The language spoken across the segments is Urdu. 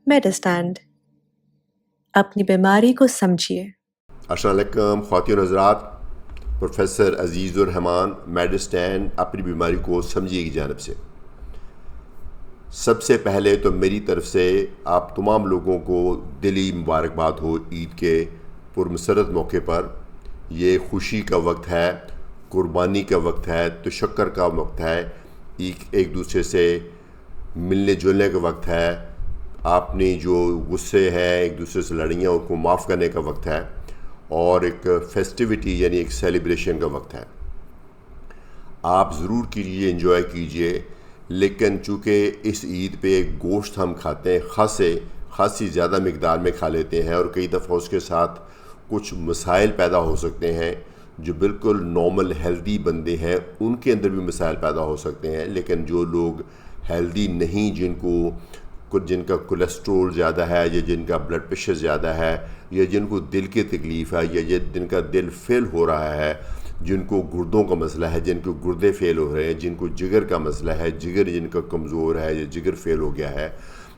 میڈسٹینڈ اپنی بیماری کو سمجھیے۔ السلام علیکم خواتین و حضرات، پروفیسر عزیز الرحمان میڈسٹینڈ اپنی بیماری کو سمجھیے کی جانب سے سب سے پہلے تو میری طرف سے آپ تمام لوگوں کو دلی مبارکباد ہو عید کے پرمسرت موقع پر۔ یہ خوشی کا وقت ہے، قربانی کا وقت ہے، تشکر کا وقت ہے، ایک دوسرے سے ملنے جلنے کا وقت ہے، آپ نے جو غصے ہیں ایک دوسرے سے لڑیاں ان کو معاف کرنے کا وقت ہے، اور ایک فیسٹیوٹی یعنی ایک سیلیبریشن کا وقت ہے۔ آپ ضرور کیجئے، انجوائے کیجئے، لیکن چونکہ اس عید پہ گوشت ہم کھاتے ہیں، خاصی زیادہ مقدار میں کھا لیتے ہیں، اور کئی دفعہ اس کے ساتھ کچھ مسائل پیدا ہو سکتے ہیں۔ جو بالکل نارمل ہیلدی بندے ہیں ان کے اندر بھی مسائل پیدا ہو سکتے ہیں، لیکن جو لوگ ہیلدی نہیں، جن کا کولیسٹرول زیادہ ہے، یا جن کا بلڈ پریشر زیادہ ہے، یا جن کو دل کی تکلیف ہے، یا جن کا دل فیل ہو رہا ہے، جن کو گردوں کا مسئلہ ہے، جن کو گردے فیل ہو رہے ہیں، جن کو جگر کا مسئلہ ہے، جگر جن کا کمزور ہے یا جگر فیل ہو گیا ہے،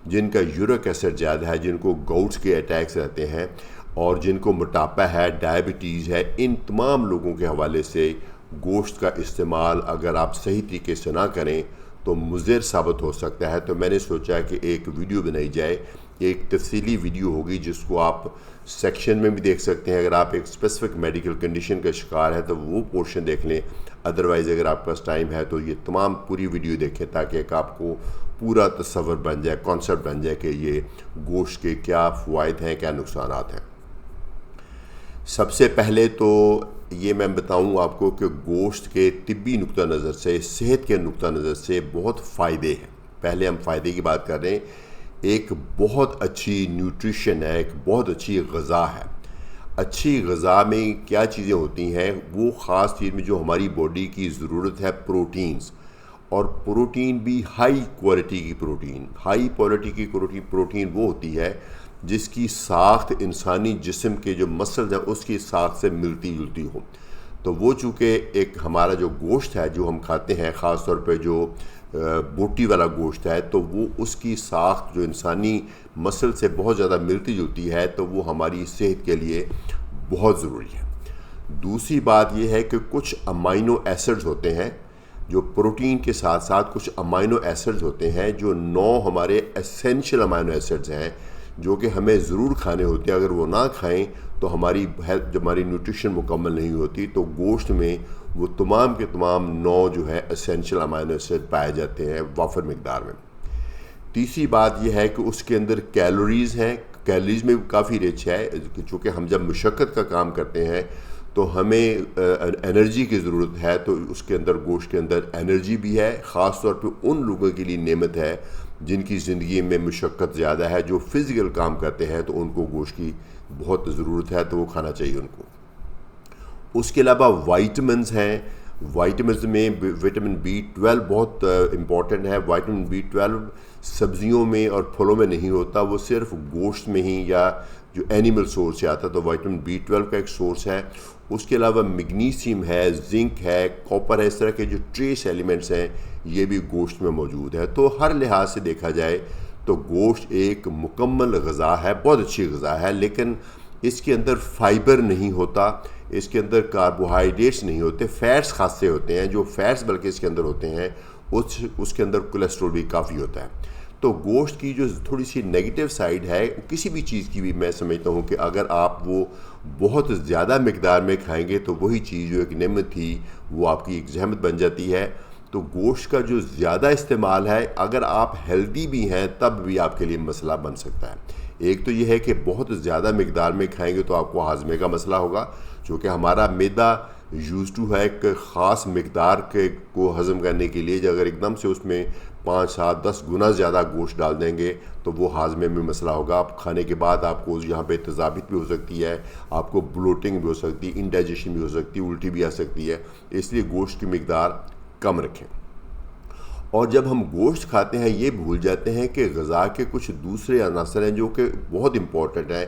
جن کا یورک ایسڈ زیادہ ہے، جن کو گاؤٹس کے اٹیکس رہتے ہیں، اور جن کو موٹاپا ہے، ڈائبٹیز ہے، ان تمام لوگوں کے حوالے سے گوشت کا استعمال اگر آپ صحیح طریقے سے نہ کریں تو مضر ثابت ہو سکتا ہے۔ تو میں نے سوچا کہ ایک ویڈیو بنائی جائے، ایک تفصیلی ویڈیو ہوگی جس کو آپ سیکشن میں بھی دیکھ سکتے ہیں۔ اگر آپ ایک اسپیسیفک میڈیکل کنڈیشن کا شکار ہے تو وہ پورشن دیکھ لیں، ادروائز اگر آپ کے پاس ٹائم ہے تو یہ تمام پوری ویڈیو دیکھیں، تاکہ ایک آپ کو پورا تصور بن جائے، کانسیپٹ بن جائے کہ یہ گوشت کے کیا فوائد ہیں، کیا نقصانات ہیں۔ سب سے پہلے تو یہ میں بتاؤں آپ کو کہ گوشت کے طبی نقطہ نظر سے، صحت کے نقطہ نظر سے بہت فائدے ہیں۔ پہلے ہم فائدے کی بات کر رہے ہیں۔ ایک بہت اچھی نیوٹریشن ہے، ایک بہت اچھی غذا ہے۔ اچھی غذا میں کیا چیزیں ہوتی ہیں؟ وہ خاص چیز میں جو ہماری باڈی کی ضرورت ہے، پروٹینز، اور پروٹین بھی ہائی کوالٹی کی پروٹین۔ ہائی کوالٹی کی پروٹین وہ ہوتی ہے جس کی ساخت انسانی جسم کے جو مسلز ہیں اس کی ساخت سے ملتی جلتی ہو۔ تو وہ چونکہ ایک ہمارا جو گوشت ہے جو ہم کھاتے ہیں، خاص طور پہ جو بوٹی والا گوشت ہے، تو وہ اس کی ساخت جو انسانی مسل سے بہت زیادہ ملتی جلتی ہے، تو وہ ہماری صحت کے لیے بہت ضروری ہے۔ دوسری بات یہ ہے کہ کچھ امائنو ایسڈز ہوتے ہیں، جو پروٹین کے ساتھ ساتھ کچھ امائنو ایسڈز ہوتے ہیں جو 9 ہمارے اسینشل امائنو ایسڈز ہیں، جو کہ ہمیں ضرور کھانے ہوتے ہیں۔ اگر وہ نہ کھائیں تو ہماری ہیلتھ، جب ہماری نیوٹریشن مکمل نہیں ہوتی، تو گوشت میں وہ تمام کے تمام 9 جو ہے اسینشل امائنو ایسڈ پائے جاتے ہیں وافر مقدار میں۔ تیسری بات یہ ہے کہ اس کے اندر کیلوریز ہیں، کیلوریز میں کافی رچ ہے، چونکہ ہم جب مشقت کا کام کرتے ہیں تو ہمیں انرجی کی ضرورت ہے، تو اس کے اندر گوشت کے اندر انرجی بھی ہے۔ خاص طور پہ ان لوگوں کے لیے نعمت ہے جن کی زندگی میں مشقت زیادہ ہے، جو فزیکل کام کرتے ہیں، تو ان کو گوشت کی بہت ضرورت ہے، تو وہ کھانا چاہیے ان کو۔ اس کے علاوہ وائٹمنز ہیں۔ وائٹمنز میں وٹامن B12 بہت امپورٹنٹ ہے۔ وائٹامن B12 سبزیوں میں اور پھلوں میں نہیں ہوتا، وہ صرف گوشت میں ہی یا جو اینیمل سورس سے آتا ہے، تو وائٹامن B12 کا ایک سورس ہے۔ اس کے علاوہ میگنیشیم ہے، زنک ہے، کاپر ہے، اس طرح کے جو ٹریس ایلیمنٹس ہیں یہ بھی گوشت میں موجود ہے۔ تو ہر لحاظ سے دیکھا جائے تو گوشت ایک مکمل غذا ہے، بہت اچھی غذا ہے، لیکن اس کے اندر فائبر نہیں ہوتا، اس کے اندر کاربوہائیڈریٹس نہیں ہوتے، فیٹس خاصے ہوتے ہیں۔ جو فیٹس بلکہ اس کے اندر ہوتے ہیں اس کے اندر کولیسٹرول بھی کافی ہوتا ہے۔ تو گوشت کی جو تھوڑی سی نیگیٹو سائیڈ ہے کسی بھی چیز کی بھی، میں سمجھتا ہوں کہ اگر آپ وہ بہت زیادہ مقدار میں کھائیں گے تو وہی چیز جو ایک نعمت تھی وہ آپ کی ایک زحمت بن جاتی ہے۔ تو گوشت کا جو زیادہ استعمال ہے، اگر آپ ہیلدی بھی ہیں تب بھی آپ کے لیے مسئلہ بن سکتا ہے۔ ایک تو یہ ہے کہ بہت زیادہ مقدار میں کھائیں گے تو آپ کو ہاضمے کا مسئلہ ہوگا، چونکہ ہمارا معدہ یوز ٹو ہے ایک خاص مقدار کو ہضم کرنے کے لیے۔ اگر ایک دم سے اس میں 5، 7، 10 گنا زیادہ گوشت ڈال دیں گے تو وہ ہاضمے میں مسئلہ ہوگا۔ آپ کھانے کے بعد آپ کو یہاں پہ تذابیت بھی ہو سکتی ہے، آپ کو بلوٹنگ بھی ہو سکتی ہے، انڈائجیشن بھی ہو سکتی ہے، الٹی بھی آ سکتی ہے۔ اس لیے گوشت کی مقدار کم رکھیں۔ اور جب ہم گوشت کھاتے ہیں یہ بھول جاتے ہیں کہ غذا کے کچھ دوسرے عناصر ہیں جو کہ بہت امپورٹنٹ ہیں۔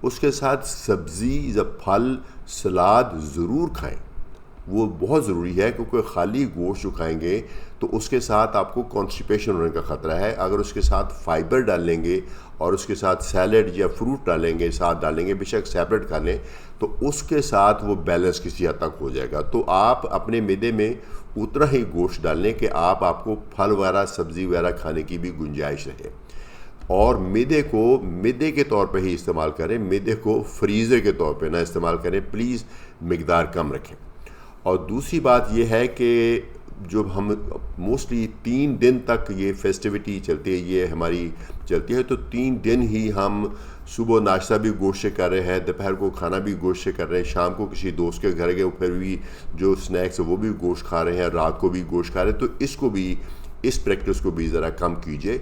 اس کے ساتھ سبزی یا پھل، سلاد ضرور کھائیں۔ وہ بہت ضروری ہے، کیونکہ خالی گوشت جو کھائیں گے تو اس کے ساتھ آپ کو کانسٹیپیشن ہونے کا خطرہ ہے. اگر اس کے ساتھ فائبر ڈال لیں گے اور اس کے ساتھ سیلڈ یا فروٹ ڈالیں گے، ساتھ ڈالیں گے، بے شک سیپریٹ کھا لیں، تو اس کے ساتھ وہ بیلنس کسی حد تک ہو جائے گا. تو آپ اپنے معدے میں اتنا ہی گوشت ڈال لیں کہ آپ کو پھل وغیرہ سبزی وغیرہ کھانے کی بھی گنجائش رہے. اور میدے کے طور پہ ہی استعمال کریں، میدے کو فریزر کے طور پہ نہ استعمال کریں، پلیز مقدار کم رکھیں. اور دوسری بات یہ ہے کہ جب ہم موسٹلی 3 دن تک یہ فیسٹیوٹی چلتی ہے، یہ ہماری چلتی ہے، تو 3 دن ہی ہم صبح ناشتہ بھی گوشت سے کر رہے ہیں، دوپہر کو کھانا بھی گوشت سے کر رہے ہیں، شام کو کسی دوست کے گھر گئے پھر بھی جو سنیکس ہے وہ بھی گوشت کھا رہے ہیں، رات کو بھی گوشت کھا رہے ہیں. تو اس پریکٹس کو بھی ذرا کم کیجئے.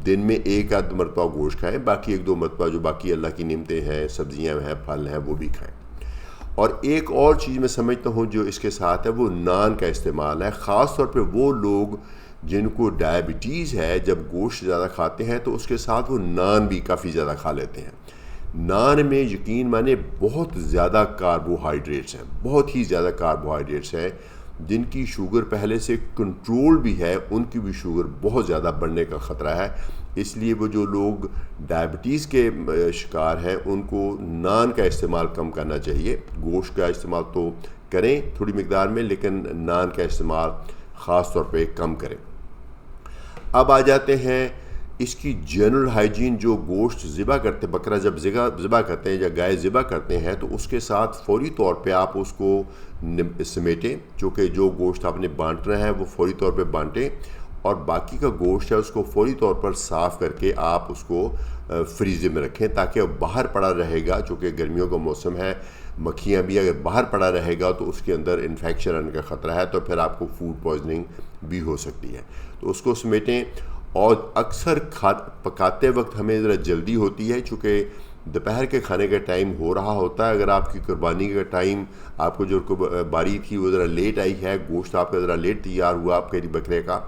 دن میں 1 آدھ مرتبہ گوشت کھائیں، باقی 1-2 مرتبہ جو باقی اللہ کی نعمتیں ہیں، سبزیاں ہیں، پھل ہیں، وہ بھی کھائیں. اور ایک اور چیز میں سمجھتا ہوں جو اس کے ساتھ ہے، وہ نان کا استعمال ہے. خاص طور پہ وہ لوگ جن کو ڈائبٹیز ہے، جب گوشت زیادہ کھاتے ہیں تو اس کے ساتھ وہ نان بھی کافی زیادہ کھا لیتے ہیں. نان میں یقین مانے بہت زیادہ کاربوہائیڈریٹس ہیں، بہت ہی زیادہ کاربوہائیڈریٹس ہیں. جن کی شوگر پہلے سے کنٹرول بھی ہے، ان کی بھی شوگر بہت زیادہ بڑھنے کا خطرہ ہے. اس لیے وہ جو لوگ ڈائبٹیز کے شکار ہیں ان کو نان کا استعمال کم کرنا چاہیے. گوشت کا استعمال تو کریں تھوڑی مقدار میں، لیکن نان کا استعمال خاص طور پہ کم کریں. اب آ جاتے ہیں اس کی جنرل ہائیجین. جو گوشت ذبح کرتے، بکرا جب ذبح کرتے ہیں یا گائے ذبح کرتے ہیں، تو اس کے ساتھ فوری طور پہ آپ اس کو سمیٹیں، چونکہ جو گوشت آپ نے بانٹنا ہے وہ فوری طور پہ بانٹیں، اور باقی کا گوشت ہے اس کو فوری طور پر صاف کر کے آپ اس کو فریزر میں رکھیں، تاکہ باہر پڑا رہے گا. چونکہ گرمیوں کا موسم ہے، مکھیاں بھی اگر باہر پڑا رہے گا تو اس کے اندر انفیکشن آنے کا خطرہ ہے، تو پھر آپ کو فوڈ پوائزننگ بھی ہو سکتی ہے. تو اس کو سمیٹیں. اور اکثر پکاتے وقت ہمیں ذرا جلدی ہوتی ہے، چونکہ دوپہر کے کھانے کا ٹائم ہو رہا ہوتا ہے. اگر آپ کی قربانی کا ٹائم، آپ کو جو باری تھی وہ ذرا لیٹ آئی ہے، گوشت آپ کا ذرا لیٹ تیار ہوا آپ کے بکرے کا،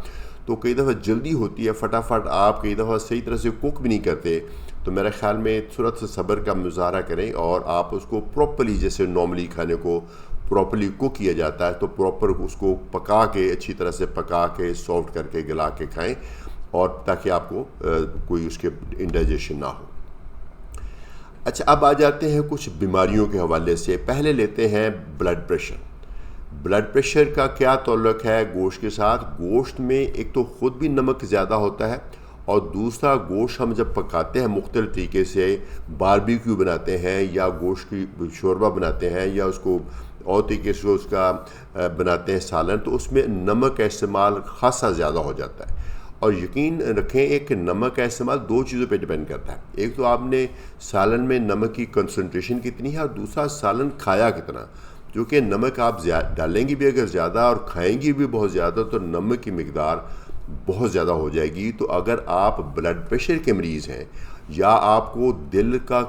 تو کئی دفعہ جلدی ہوتی ہے، فٹافٹ آپ کئی دفعہ صحیح طرح سے کوک بھی نہیں کرتے. تو میرے خیال میں تھوڑا سا صبر کا مظاہرہ کریں، اور آپ اس کو پراپرلی، جیسے نارملی کھانے کو پراپرلی کوک کیا جاتا ہے، تو پراپر اس کو پکا کے، اچھی طرح سے پکا کے، سافٹ کر کے، گلا کے کھائیں، اور تاکہ آپ کو کوئی اس کے انڈائجیشن نہ ہو. اچھا، اب آ جاتے ہیں کچھ بیماریوں کے حوالے سے. پہلے لیتے ہیں بلڈ پریشر. بلڈ پریشر کا کیا تعلق ہے گوشت کے ساتھ؟ گوشت میں ایک تو خود بھی نمک زیادہ ہوتا ہے، اور دوسرا گوشت ہم جب پکاتے ہیں مختلف طریقے سے، باربیکیو بناتے ہیں یا گوشت کی شوربہ بناتے ہیں یا اس کو اور طریقے سے اس کا بناتے ہیں سالن، تو اس میں نمک کا استعمال خاصا زیادہ ہو جاتا ہے. اور یقین رکھیں ایک نمک کا استعمال 2 چیزوں پہ ڈیپینڈ کرتا ہے. ایک تو آپ نے سالن میں نمک کی کنسنٹریشن کتنی ہے، اور دوسرا سالن کھایا کتنا. کیونکہ نمک آپ ڈالیں گی بھی اگر زیادہ اور کھائیں گی بھی بہت زیادہ، تو نمک کی مقدار بہت زیادہ ہو جائے گی. تو اگر آپ بلڈ پریشر کے مریض ہیں یا آپ کو دل کا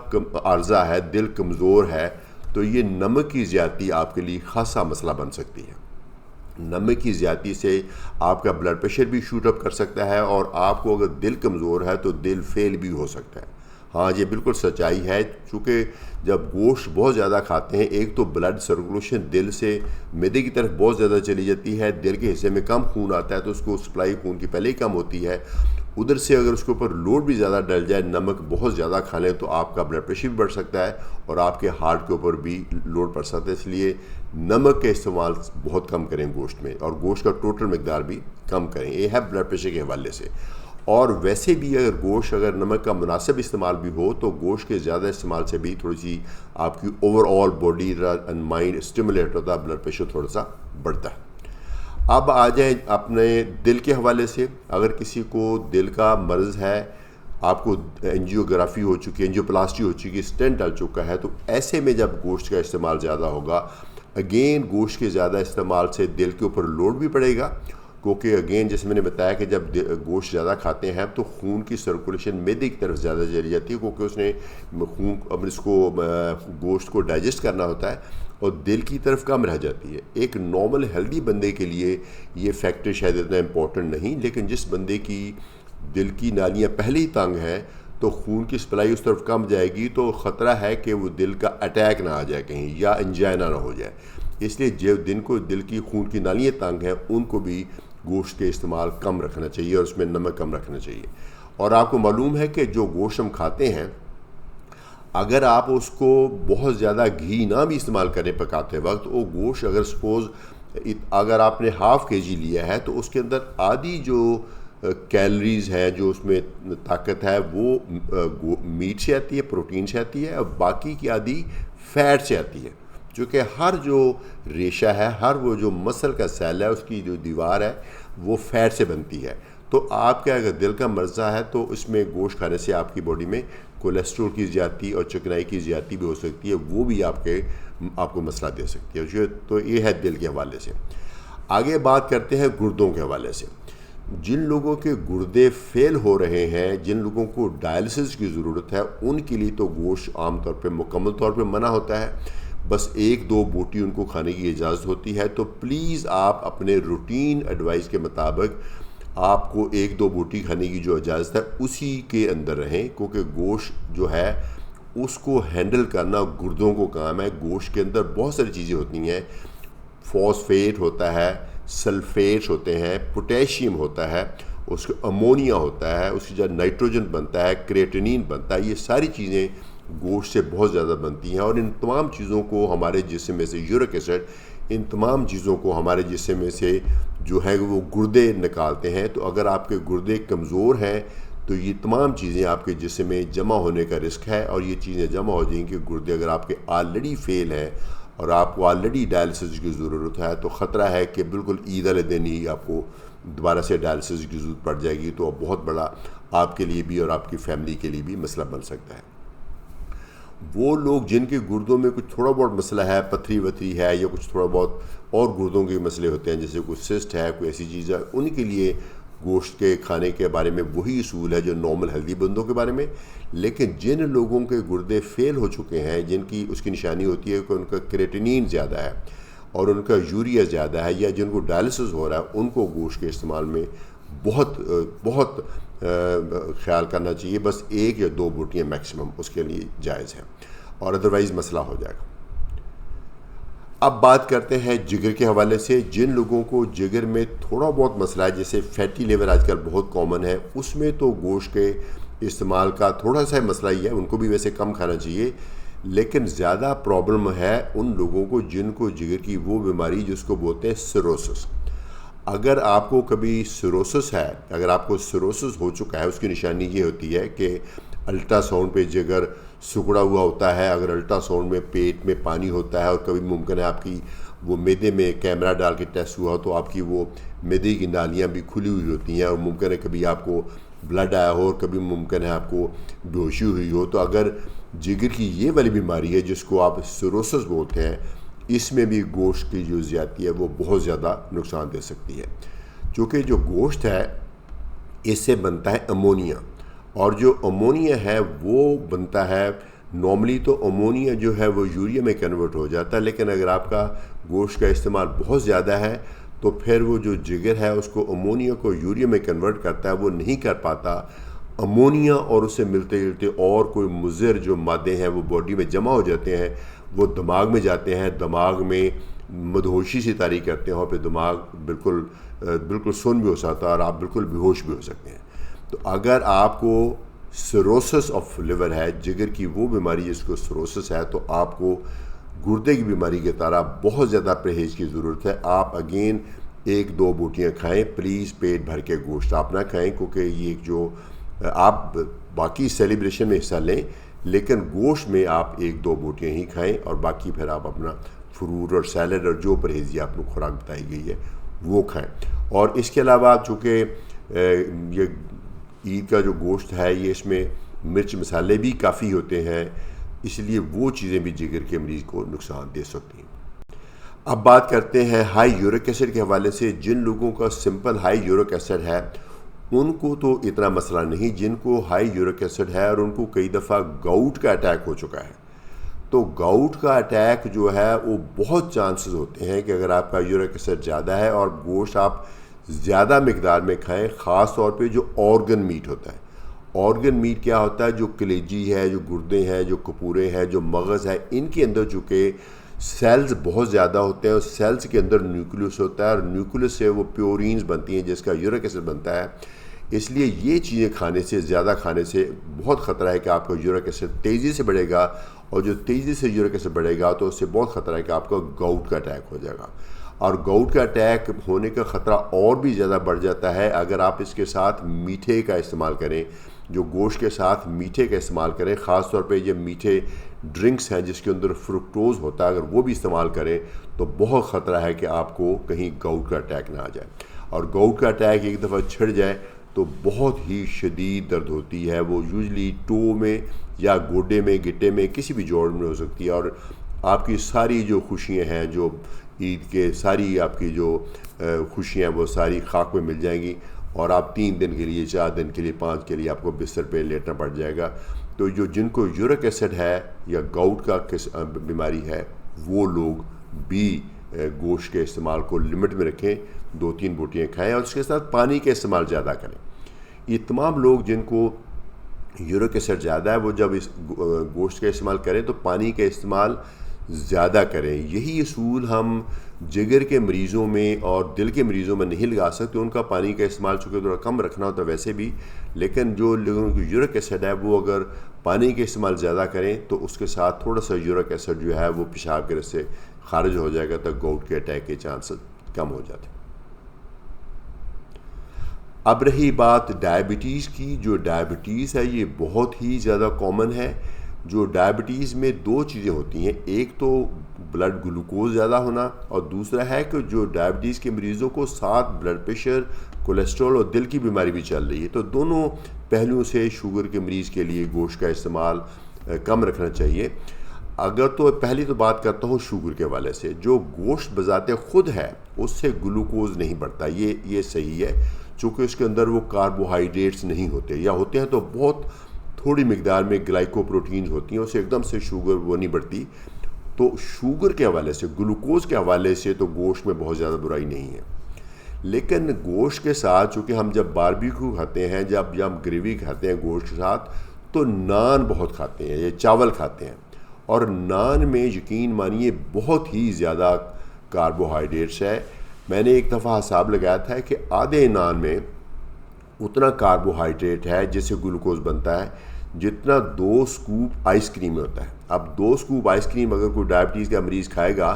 عارضہ ہے، دل کمزور ہے، تو یہ نمک کی زیادتی آپ کے لیے خاصا مسئلہ بن سکتی ہے. نمک کی زیادتی سے آپ کا بلڈ پریشر بھی شوٹ اپ کر سکتا ہے، اور آپ کو اگر دل کمزور ہے تو دل فیل بھی ہو سکتا ہے. ہاں، یہ بالکل سچائی ہے. چونکہ جب گوشت بہت زیادہ کھاتے ہیں، ایک تو بلڈ سرکولیشن دل سے معدے کی طرف بہت زیادہ چلی جاتی ہے، دل کے حصے میں کم خون آتا ہے، تو اس کو سپلائی خون کی پہلے ہی کم ہوتی ہے. ادھر سے اگر اس کے اوپر لوڈ بھی زیادہ ڈل جائے، نمک بہت زیادہ کھا لیں، تو آپ کا بلڈ پریشر بھی بڑھ سکتا ہے اور آپ کے ہارٹ کے اوپر بھی لوڈ پڑ سکتا ہے. اس لیے نمک کا استعمال بہت کم کریں گوشت میں، اور گوشت کا ٹوٹل مقدار بھی کم کریں. یہ ہے بلڈ پریشر کے حوالے سے. اور ویسے بھی اگر گوشت اگر نمک کا مناسب استعمال بھی ہو، تو گوشت کے زیادہ استعمال سے بھی تھوڑی سی آپ کی over all body and mind stimulate ہوتا ہے، بلڈ پریشر تھوڑا سا بڑھتا ہے. اب آ جائیں اپنے دل کے حوالے سے. اگر کسی کو دل کا مرض ہے، آپ کو انجیوگرافی ہو چکی ہے، انجیوپلاسٹی ہو چکی ہے، اسٹینٹ ڈل چکا ہے، تو ایسے میں جب گوشت کا استعمال زیادہ ہوگا، اگین گوشت کے زیادہ استعمال سے دل کے اوپر لوڈ بھی پڑے گا. کیونکہ اگین جیسے میں نے بتایا کہ جب گوشت زیادہ کھاتے ہیں تو خون کی سرکولیشن معدے کی طرف زیادہ چلی جاتی ہے، کیونکہ اس نے خون اب اس کو گوشت کو ڈائجسٹ کرنا ہوتا ہے، اور دل کی طرف کم رہ جاتی ہے. ایک نارمل ہیلدی بندے کے لیے یہ فیکٹر شاید اتنا امپورٹنٹ نہیں، لیکن جس بندے کی دل کی نالیاں پہلے ہی تنگ ہیں تو خون کی سپلائی اس طرف کم جائے گی، تو خطرہ ہے کہ وہ دل کا اٹیک نہ آ جائے کہیں، یا انجائنا نہ ہو جائے. اس لیے جو دل کی خون کی نالیاں تنگ ہیں ان کو بھی گوشت کے استعمال کم رکھنا چاہیے اور اس میں نمک کم رکھنا چاہیے. اور آپ کو معلوم ہے کہ جو گوشت ہم کھاتے ہیں اگر آپ اس کو بہت زیادہ گھی نہ بھی استعمال کریں پکاتے وقت، وہ گوشت اگر آپ نے ½ kg لیا ہے تو اس کے اندر آدھی جو کیلریز ہے، جو اس میں طاقت ہے، وہ میٹ سے آتی ہے، پروٹین سے آتی ہے، اور باقی کی آدھی فیٹ سے آتی ہے. چونکہ ہر جو ریشہ ہے، ہر وہ جو مسل کا سیل ہے، اس کی جو دیوار ہے وہ فیٹ سے بنتی ہے. تو آپ کا اگر دل کا مرضہ ہے تو اس میں گوشت کھانے سے آپ کی باڈی میں کولیسٹرول کی زیادتی اور چکنائی کی زیادتی بھی ہو سکتی ہے، وہ بھی آپ کو مسئلہ دے سکتی ہے. تو یہ ہے دل کے حوالے سے. آگے بات کرتے ہیں گردوں کے حوالے سے. جن لوگوں کے گردے فیل ہو رہے ہیں، جن لوگوں کو ڈائلسس کی ضرورت ہے، ان کے لیے تو گوشت عام طور پہ مکمل طور پہ منع ہوتا ہے. بس 1-2 بوٹی ان کو کھانے کی اجازت ہوتی ہے. تو پلیز آپ اپنے روٹین ایڈوائز کے مطابق آپ کو 1-2 بوٹی کھانے کی جو اجازت ہے اسی کے اندر رہیں، کیونکہ گوشت جو ہے اس کو ہینڈل کرنا گردوں کو کام ہے. گوشت کے اندر بہت ساری چیزیں ہوتی ہیں. فاسفیٹ ہوتا ہے، سلفیٹس ہوتے ہیں، پوٹیشیم ہوتا ہے، اس کا امونیا ہوتا ہے، اس کی جگہ نائٹروجن بنتا ہے، کریٹینین بنتا ہے. یہ ساری چیزیں گوشت سے بہت زیادہ بنتی ہیں، اور ان تمام چیزوں کو ہمارے جسم میں سے یورک ایسڈ، ان تمام چیزوں کو ہمارے جسم میں سے جو ہے وہ گردے نکالتے ہیں. تو اگر آپ کے گردے کمزور ہیں تو یہ تمام چیزیں آپ کے جسم میں جمع ہونے کا رسک ہے، اور یہ چیزیں جمع ہو جائیں کہ گردے اگر آپ کے آلریڈی فیل ہیں اور آپ کو آلریڈی ڈائلسس کی ضرورت ہے تو خطرہ ہے کہ بالکل عید والے دن ہی آپ کو دوبارہ سے ڈائلسس کی ضرورت پڑ جائے گی. تو بہت بڑا آپ کے لیے بھی اور آپ کی فیملی کے لیے بھی مسئلہ بن سکتا ہے. وہ لوگ جن کے گردوں میں کچھ تھوڑا بہت مسئلہ ہے، پتھری وتھری ہے یا کچھ تھوڑا بہت اور گردوں کے مسئلے ہوتے ہیں، جیسے کوئی سسٹ ہے، کوئی ایسی چیز ہے، ان کے لیے گوشت کے کھانے کے بارے میں وہی اصول ہے جو نارمل ہیلدی بندوں کے بارے میں. لیکن جن لوگوں کے گردے فیل ہو چکے ہیں، جن کی اس کی نشانی ہوتی ہے کہ ان کا کریٹینین زیادہ ہے اور ان کا یوریا زیادہ ہے، یا جن کو ڈائلسس ہو رہا ہے، ان کو گوشت کے استعمال میں بہت خیال کرنا چاہیے. بس 1 یا 2 بوٹیاں میکسیمم اس کے لیے جائز ہیں، اور ادروائز مسئلہ ہو جائے گا. اب بات کرتے ہیں جگر کے حوالے سے. جن لوگوں کو جگر میں تھوڑا بہت مسئلہ ہے، جیسے فیٹی لیور آج کل بہت کامن ہے، اس میں تو گوشت کے استعمال کا تھوڑا سا مسئلہ ہی ہے. ان کو بھی ویسے کم کھانا چاہیے، لیکن زیادہ پرابلم ہے ان لوگوں کو جن کو جگر کی وہ بیماری جس کو بولتے ہیں سیروسس. اگر آپ کو کبھی سیروسس ہے، اگر آپ کو سیروسس ہو چکا ہے، اس کی نشانی یہ ہوتی ہے کہ الٹرا ساؤنڈ پہ جگر سکڑا ہوا ہوتا ہے. اگر الٹرا ساؤنڈ میں پیٹ میں پانی ہوتا ہے، اور کبھی ممکن ہے آپ کی وہ معدے میں کیمرہ ڈال کے ٹیسٹ ہوا تو آپ کی وہ معدے کی نالیاں بھی کھلی ہوئی ہوتی ہیں، اور ممکن ہے کبھی آپ کو بلڈ آیا ہو، اور کبھی ممکن ہے آپ کو بے ہوشی ہوئی ہو. تو اگر جگر کی یہ والی بیماری ہے جس کو آپ سیروسس بولتے ہیں، اس میں بھی گوشت کی جو زیادتی ہے وہ بہت زیادہ نقصان دے سکتی ہے. چونکہ جو گوشت ہے اس سے بنتا ہے امونیا، اور جو امونیا ہے وہ بنتا ہے نارملی تو امونیا جو ہے وہ یوریا میں کنورٹ ہو جاتا ہے. لیکن اگر آپ کا گوشت کا استعمال بہت زیادہ ہے تو پھر وہ جو جگر ہے اس کو امونیا کو یوریا میں کنورٹ کرتا ہے، وہ نہیں کر پاتا. امونیا اور اس سے ملتے جلتے اور کوئی مضر جو مادے ہیں وہ باڈی میں جمع ہو جاتے ہیں، وہ دماغ میں جاتے ہیں، دماغ میں مدہوشی سے طاری کرتے ہیں، اور پھر دماغ بالکل سن بھی ہو سکتا ہے اور آپ بالکل بے ہوش بھی ہو سکتے ہیں. تو اگر آپ کو سیروسس آف لیور ہے، جگر کی وہ بیماری جس کو سیروسس ہے، تو آپ کو گردے کی بیماری کے طرح بہت زیادہ پرہیز کی ضرورت ہے. آپ اگین 1-2 بوٹیاں کھائیں، پلیز پیٹ بھر کے گوشت آپ نہ کھائیں، کیونکہ یہ جو آپ باقی سیلیبریشن میں حصہ لیں لیکن گوشت میں آپ 1-2 بوٹیاں ہی کھائیں، اور باقی پھر آپ اپنا فروٹ اور سیلڈ اور جو پرہیزی آپ کو خوراک بتائی گئی ہے وہ کھائیں. اور اس کے علاوہ چونکہ یہ عید کا جو گوشت ہے یہ اس میں مرچ مسالے بھی کافی ہوتے ہیں، اس لیے وہ چیزیں بھی جگر کے مریض کو نقصان دے سکتی ہیں. اب بات کرتے ہیں ہائی یورک ایسڈ کے حوالے سے. جن لوگوں کا سمپل ہائی یورک ایسڈ ہے ان کو تو اتنا مسئلہ نہیں. جن کو ہائی یورک ایسڈ ہے اور ان کو کئی دفعہ گاؤٹ کا اٹیک ہو چکا ہے، تو گاؤٹ کا اٹیک جو ہے وہ بہت چانسز ہوتے ہیں کہ اگر آپ کا یورک ایسڈ زیادہ ہے اور گوشت آپ زیادہ مقدار میں کھائیں، خاص طور پہ جو آرگن میٹ ہوتا ہے. آرگن میٹ کیا ہوتا ہے؟ جو کلیجی ہے، جو گردے ہیں، جو کپورے ہیں، جو مغز ہے، ان کے اندر چونکہ سیلز بہت زیادہ ہوتے ہیں، اور سیلز کے اندر نیوکلیس ہوتا ہے، اور نیوکلیس سے وہ پیورینز بنتی ہیں جس کا یورک ایسڈ بنتا ہے. اس لیے یہ چیزیں کھانے سے، زیادہ کھانے سے بہت خطرہ ہے کہ آپ کا یورک ایسڈ تیزی سے بڑھے گا، اور جو تیزی سے یورک ایسڈ بڑھے گا تو اس سے بہت خطرہ ہے کہ آپ کا گاؤٹ کا اٹیک ہو جائے گا. اور گاؤٹ کا اٹیک ہونے کا خطرہ اور بھی زیادہ بڑھ جاتا ہے اگر آپ اس کے ساتھ میٹھے کا استعمال کریں، جو گوشت کے ساتھ میٹھے کا استعمال کریں، خاص طور پہ یہ میٹھے ڈرنکس ہیں جس کے اندر فرکٹوز ہوتا ہے، اگر وہ بھی استعمال کریں تو بہت خطرہ ہے کہ آپ کو کہیں گاؤٹ کا اٹیک نہ آ جائے. اور گاؤٹ کا اٹیک ایک دفعہ چھڑ جائے تو بہت ہی شدید درد ہوتی ہے. وہ یوزلی ٹو میں یا گوڈے میں، گٹے میں، کسی بھی جوڑ میں ہو سکتی ہے، اور آپ کی ساری جو خوشیاں ہیں، جو عید کے ساری آپ کی جو خوشیاں وہ ساری خاک میں مل جائیں گی، اور آپ 3 دن کے لیے، 4 دن کے لیے، 5 کے لیے آپ کو بستر پہ لیٹنا پڑ جائے گا. تو جن کو یورک ایسڈ ہے یا گاؤٹ کا بیماری ہے، وہ لوگ بھی گوشت کے استعمال کو لمٹ میں رکھیں، 2-3 بوٹیاں کھائیں، اور اس کے ساتھ پانی کا استعمال زیادہ کریں. یہ تمام لوگ جن کو یورک ایسڈ زیادہ ہے، وہ جب اس گوشت کا استعمال کریں تو پانی کا استعمال زیادہ کریں. یہی اصول ہم جگر کے مریضوں میں اور دل کے مریضوں میں نہیں لگا سکتے. ان کا پانی کا استعمال چونکہ تھوڑا کم رکھنا ہوتا ہے ویسے بھی، لیکن جو لوگوں کو یورک ایسڈ ہے وہ اگر پانی کا استعمال زیادہ کریں تو اس کے ساتھ تھوڑا سا یورک ایسڈ جو ہے وہ پیشاب کے راستے سے خارج ہو جائے گا، تو گاؤٹ کے اٹیک کے چانسز کم ہو جاتے ہیں. اب رہی بات ڈائبٹیز کی. جو ڈائبٹیز ہے یہ بہت ہی زیادہ کامن ہے. جو ڈائبٹیز میں 2 چیزیں ہوتی ہیں، ایک تو بلڈ گلوکوز زیادہ ہونا، اور دوسرا ہے کہ جو ڈائبٹیز کے مریضوں کو ساتھ بلڈ پریشر، کولیسٹرول اور دل کی بیماری بھی چل رہی ہے. تو دونوں پہلوؤں سے شوگر کے مریض کے لیے گوشت کا استعمال کم رکھنا چاہیے. اگر تو پہلی تو بات کرتا ہوں شوگر کے حوالے سے، جو گوشت بذات خود ہے اس سے گلوکوز نہیں بڑھتا، یہ صحیح ہے، چونکہ اس کے اندر وہ کاربوہائیڈریٹس نہیں ہوتے، یا ہوتے ہیں تو بہت تھوڑی مقدار میں گلائکو پروٹینز ہوتی ہیں، اسے ایک دم سے شوگر وہ نہیں بڑھتی. تو شوگر کے حوالے سے، گلوکوز کے حوالے سے تو گوشت میں بہت زیادہ برائی نہیں ہے. لیکن گوشت کے ساتھ چونکہ ہم جب باربیکیو کھاتے ہیں، جب ہم گریوی کھاتے ہیں گوشت کے ساتھ، تو نان بہت کھاتے ہیں یا چاول کھاتے ہیں، اور نان میں یقین مانیے بہت ہی زیادہ کاربوہائیڈریٹس ہے. میں نے ایک دفعہ حساب لگایا تھا کہ آدھے نان میں اتنا کاربوہائیڈریٹ ہے جس سے گلوکوز بنتا ہے جتنا 2 سکوپ آئس کریم میں ہوتا ہے. اب 2 سکوپ آئس کریم اگر کوئی ڈائبٹیز کا مریض کھائے گا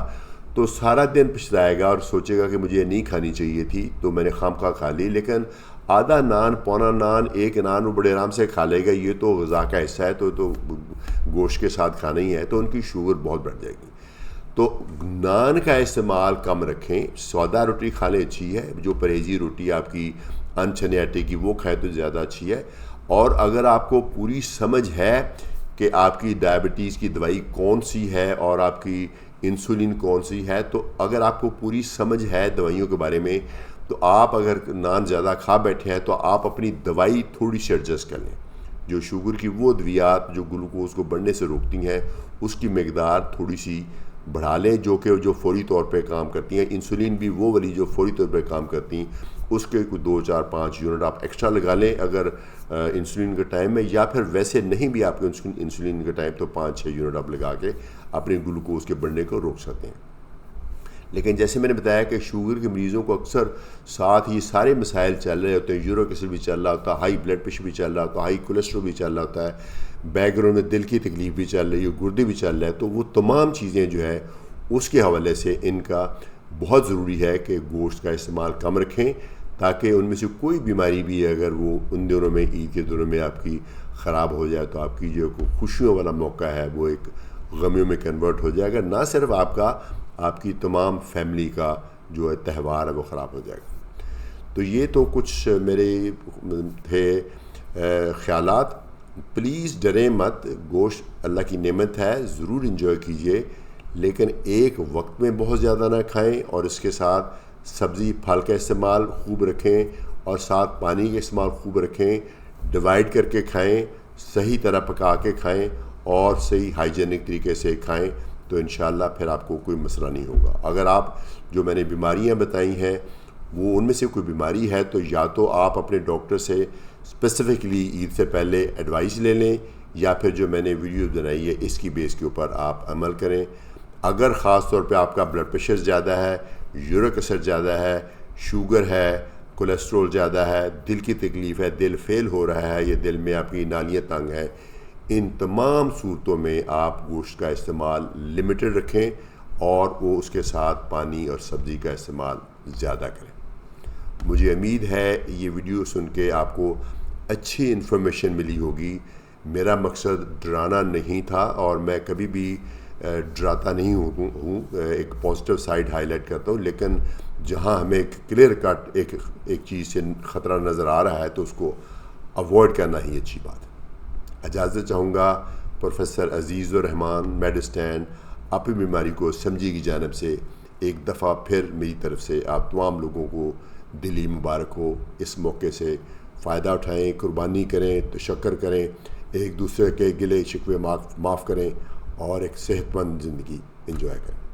تو سارا دن پچھتائے گا اور سوچے گا کہ مجھے نہیں کھانی چاہیے تھی، تو میں نے خواہ کھا لی. لیکن آدھا نان، پونا نان، 1 نان وہ بڑے آرام سے کھا لے گا. یہ تو غذا کا حصہ ہے، تو گوشت کے ساتھ کھانا ہی ہے، تو ان کی شوگر بہت بڑھ جائے گی. تو نان کا استعمال کم رکھیں. سادہ روٹی کھا لیں، اچھی ہے. جو پرہیزی روٹی آپ کی ان چنے آٹے کی وہ کھائے تو زیادہ اچھی ہے. اور اگر آپ کو پوری سمجھ ہے کہ آپ کی ڈائبٹیز کی دوائی کون سی ہے اور آپ کی انسولین کون سی ہے، تو اگر آپ کو پوری سمجھ ہے دوائیوں کے بارے میں، تو آپ اگر نان زیادہ کھا بیٹھے ہیں تو آپ اپنی دوائی تھوڑی سی ایڈجسٹ کر لیں. جو شوگر کی وہ ادویات جو گلوکوز کو بڑھنے سے روکتی ہیں اس کی مقدار تھوڑی سی بڑھا لیں، جو فوری طور پہ کام کرتی ہیں. انسولین بھی وہ والی جو فوری طور پہ کام کرتی ہیں، اس کے کوئی 2، 4، 5 یونٹ آپ ایکسٹرا لگا لیں اگر انسولین کے ٹائم میں، یا پھر ویسے نہیں بھی آپ کو انسولین کے ٹائم تو 5-6 یونٹ آپ لگا کے اپنے گلوکوز کے بڑھنے کو روک سکتے ہیں. لیکن جیسے میں نے بتایا کہ شوگر کے مریضوں کو اکثر ساتھ یہ سارے مسائل چل رہے ہوتے ہیں. یورک ایسڈ بھی چل رہا ہوتا ہے، ہائی بلڈ پریشر بھی چل رہا ہوتا ہے، ہائی کولیسٹرول بھی چل رہا ہوتا ہے، بیک گراؤنڈ میں دل کی تکلیف بھی چل رہی ہے، گردے بھی چل رہے ہیں. تو وہ تمام چیزیں جو ہے اس کے حوالے سے ان کا بہت ضروری ہے کہ گوشت کا استعمال کم رکھیں، تاکہ ان میں سے کوئی بیماری بھی ہے اگر وہ ان دنوں میں، عید کے دنوں میں آپ کی خراب ہو جائے تو آپ کی جو خوشیوں والا موقع ہے وہ ایک غمیوں میں کنورٹ ہو جائے گا. نہ صرف آپ کا، آپ کی تمام فیملی کا جو تہوار ہے وہ خراب ہو جائے گا. تو یہ تو کچھ میرے تھے خیالات. پلیز ڈریں مت، گوشت اللہ کی نعمت ہے، ضرور انجوائے کیجئے، لیکن ایک وقت میں بہت زیادہ نہ کھائیں، اور اس کے ساتھ سبزی پھل کا استعمال خوب رکھیں، اور ساتھ پانی کا استعمال خوب رکھیں. ڈیوائڈ کر کے کھائیں، صحیح طرح پکا کے کھائیں، اور صحیح ہائیجینک طریقے سے کھائیں، تو انشاءاللہ پھر آپ کو کوئی مسئلہ نہیں ہوگا. اگر آپ جو میں نے بیماریاں بتائی ہیں وہ ان میں سے کوئی بیماری ہے تو یا تو آپ اپنے ڈاکٹر سے اسپیسیفکلی عید سے پہلے ایڈوائس لے لیں، یا پھر جو میں نے ویڈیو بنائی ہے اس کی بیس کے اوپر آپ عمل کریں. اگر خاص طور پہ آپ کا بلڈ پریشر زیادہ ہے، یورک ایسڈ زیادہ ہے، شوگر ہے، کولیسٹرول زیادہ ہے، دل کی تکلیف ہے، دل فیل ہو رہا ہے یا دل میں آپ کی نالیاں تنگ ہیں، ان تمام صورتوں میں آپ گوشت کا استعمال لمیٹڈ رکھیں اور وہ اس کے ساتھ پانی اور سبزی کا استعمال زیادہ کریں۔ مجھے امید ہے یہ ویڈیو سن کے آپ کو اچھی انفارمیشن ملی ہوگی۔ میرا مقصد ڈرانا نہیں تھا اور میں کبھی بھی ڈراتا نہیں ہوں، ایک پازیٹیو سائڈ ہائی لائٹ کرتا ہوں، لیکن جہاں ہمیں کلیئر کٹ ایک چیز سے خطرہ نظر آ رہا ہے تو اس کو اوائڈ کرنا ہی اچھی بات ہے۔ اجازت چاہوں گا پروفیسر عزیز الرحمان میڈسٹینڈ اپنی بیماری کو سمجھے کی جانب سے ایک دفعہ پھر میری طرف سے آپ تمام لوگوں کو دلی مبارک ہو۔ اس موقع سے فائدہ اٹھائیں، قربانی کریں، تشکر کریں، ایک دوسرے کے گلے شکوے معاف کریں اور ایک صحت مند زندگی انجوائے کریں۔